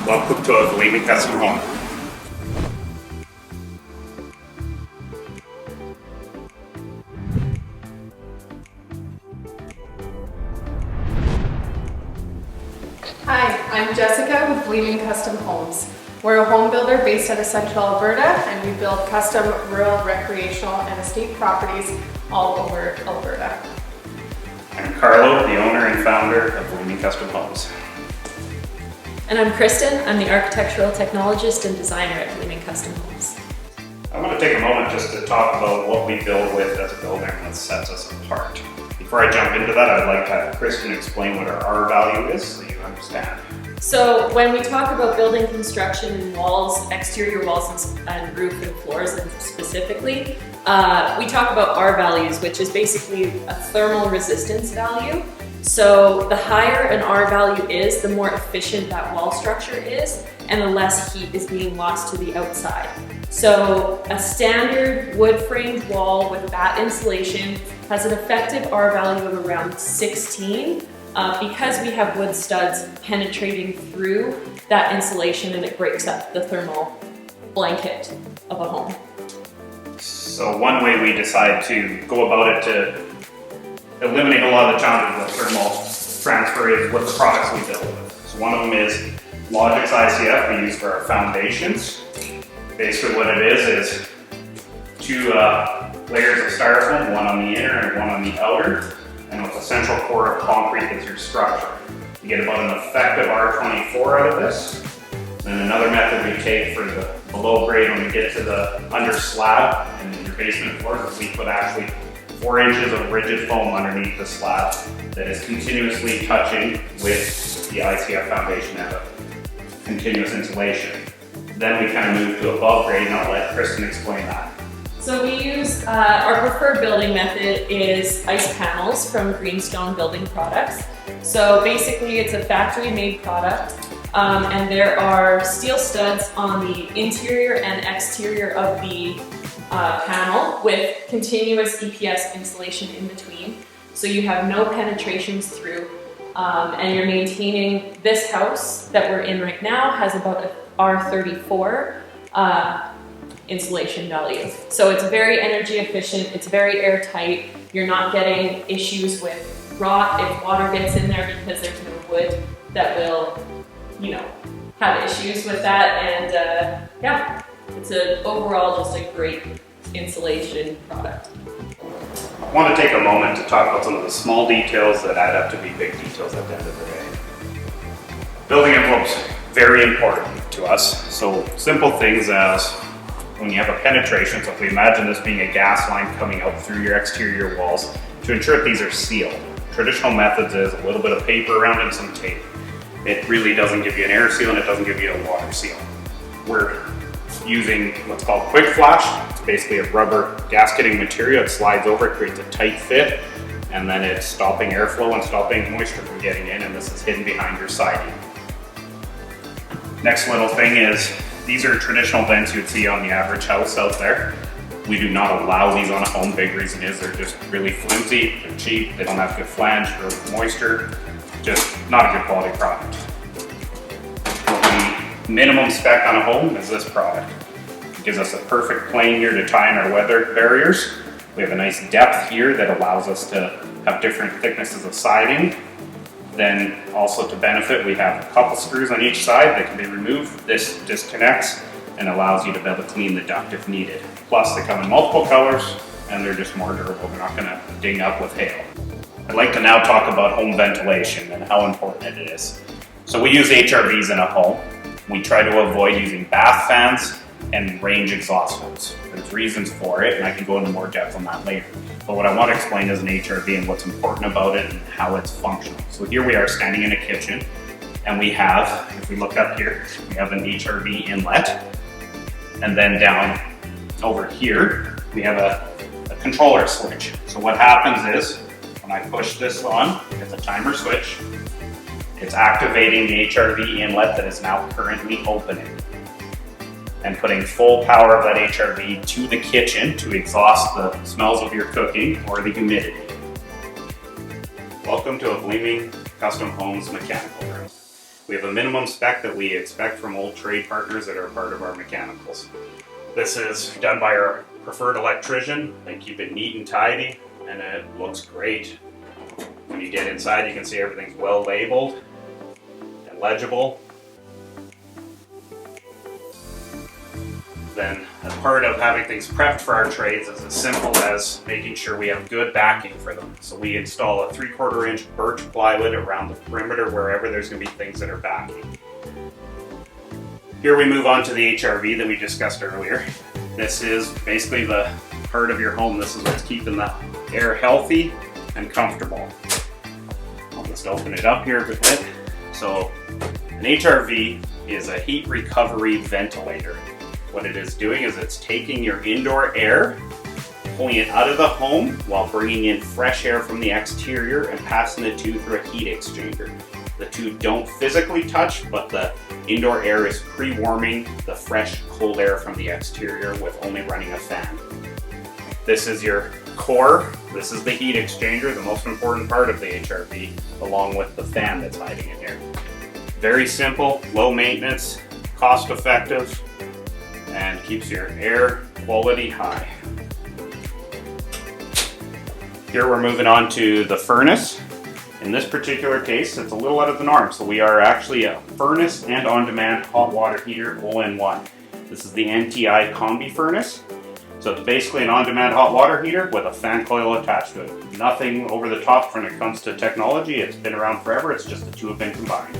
Welcome to a Gleaming Custom Home. Hi, I'm Jessica with Gleaming Custom Homes. We're a home builder based out of Central Alberta, and we build custom rural, recreational, and estate properties all over Alberta. I'm Carlo, the owner and founder of Gleaming Custom Homes. And I'm Kristen. I'm the architectural technologist and designer at Gleaming Custom Homes. I want to take a moment just to talk about what we build with as a builder and what sets us apart. Before I jump into that, I'd like to have Kristen explain what our R value is so you understand. So when we talk about building construction and walls, exterior walls and roof and floors and specifically, we talk about R values, which is basically a thermal resistance value. So the higher an R value is, the more efficient that wall structure is and the less heat is being lost to the outside. So a standard wood framed wall with batt insulation has an effective R value of around 16 because we have wood studs penetrating through that insulation and it breaks up the thermal blanket of a home. So one way we decide to go about it to eliminate a lot of the challenges of thermal transfer is what the products we build with. So one of them is Logix ICF we use for our foundations. Basically what it is two layers of styrofoam, one on the inner and one on the outer, and with a central core of concrete as your structure. You get about an effective R24 out of this. Then another method we take for the below grade when we get to the under slab and your basement floors is we put actually 4 inches of rigid foam underneath the slab that is continuously touching with the ICF foundation at a continuous insulation. Then we kind of move to above grade, and I'll let Kristen explain that. So we use, our preferred building method is ice panels from Greenstone Building Products. So basically it's a factory made product and there are steel studs on the interior and exterior of the panel with continuous EPS insulation in between. So you have no penetrations through and you're maintaining this house that we're in right now has about a R34 insulation value. So it's very energy efficient, it's very airtight, you're not getting issues with rot if water gets in there because there's no wood that will, have issues with that. And yeah, it's overall just a great insulation product. I want to take a moment to talk about some of the small details that add up to be big details at the end of the day. Building envelopes, very important to us. So simple things as when you have a penetration, so if we imagine this being a gas line coming out through your exterior walls, to ensure that these are sealed. Traditional methods is a little bit of paper around and some tape. It really doesn't give you an air seal and it doesn't give you a water seal. We're using what's called quick flash. It's basically a rubber gasketing material. It slides over, it creates a tight fit, and then it's stopping airflow and stopping moisture from getting in, and this is hidden behind your siding. Next little thing is, these are traditional vents you would see on the average house out there. We do not allow these on a home. Big reason is they're just really flimsy, they're cheap, they don't have good flange or moisture, just not a good quality product. The minimum spec on a home is this product. It gives us a perfect plane here to tie in our weather barriers. We have a nice depth here that allows us to have different thicknesses of siding. Then also to benefit, we have a couple screws on each side that can be removed. This disconnects and allows you to be able to clean the duct if needed. Plus they come in multiple colors and they're just more durable. They're not gonna ding up with hail. I'd like to now talk about home ventilation and how important it is. So we use HRVs in a home. We try to avoid using bath fans and range exhaust hose. There's reasons for it and I can go into more depth on that later. But what I want to explain is an HRV and what's important about it and how it's functional. So here we are standing in a kitchen and we have, if we look up here, we have an HRV inlet. And then down over here, we have a controller switch. So what happens is, when I push this on, it's a timer switch. It's activating the HRV inlet that is now currently opening and putting full power of that HRV to the kitchen to exhaust the smells of your cooking or the humidity. Welcome to a Gleaming Custom Homes mechanical room. We have a minimum spec that we expect from old trade partners that are part of our mechanicals. This is done by our preferred electrician. They keep it neat and tidy, and it looks great. When you get inside, you can see everything's well labeled and legible. Then, as part of having things prepped for our trades is as simple as making sure we have good backing for them. So we install a 3/4 inch birch plywood around the perimeter wherever there's going to be things that are backing. Here we move on to the HRV that we discussed earlier. This is basically the part of your home. This is what's keeping the air healthy and comfortable. I'll just open it up here a bit. So an HRV is a heat recovery ventilator. What it is doing is it's taking your indoor air, pulling it out of the home while bringing in fresh air from the exterior and passing the two through a heat exchanger. The two don't physically touch, but the indoor air is pre-warming the fresh, cold air from the exterior with only running a fan. This is your core. This is the heat exchanger, the most important part of the HRV, along with the fan that's hiding in here. Very simple, low maintenance, cost effective, and keeps your air quality high. Here we're moving on to the furnace. In this particular case, it's a little out of the norm, so we are actually a furnace and on-demand hot water heater all-in-one. This is the NTI Combi furnace. So it's basically an on-demand hot water heater with a fan coil attached to it. Nothing over the top when it comes to technology. It's been around forever, it's just the two have been combined.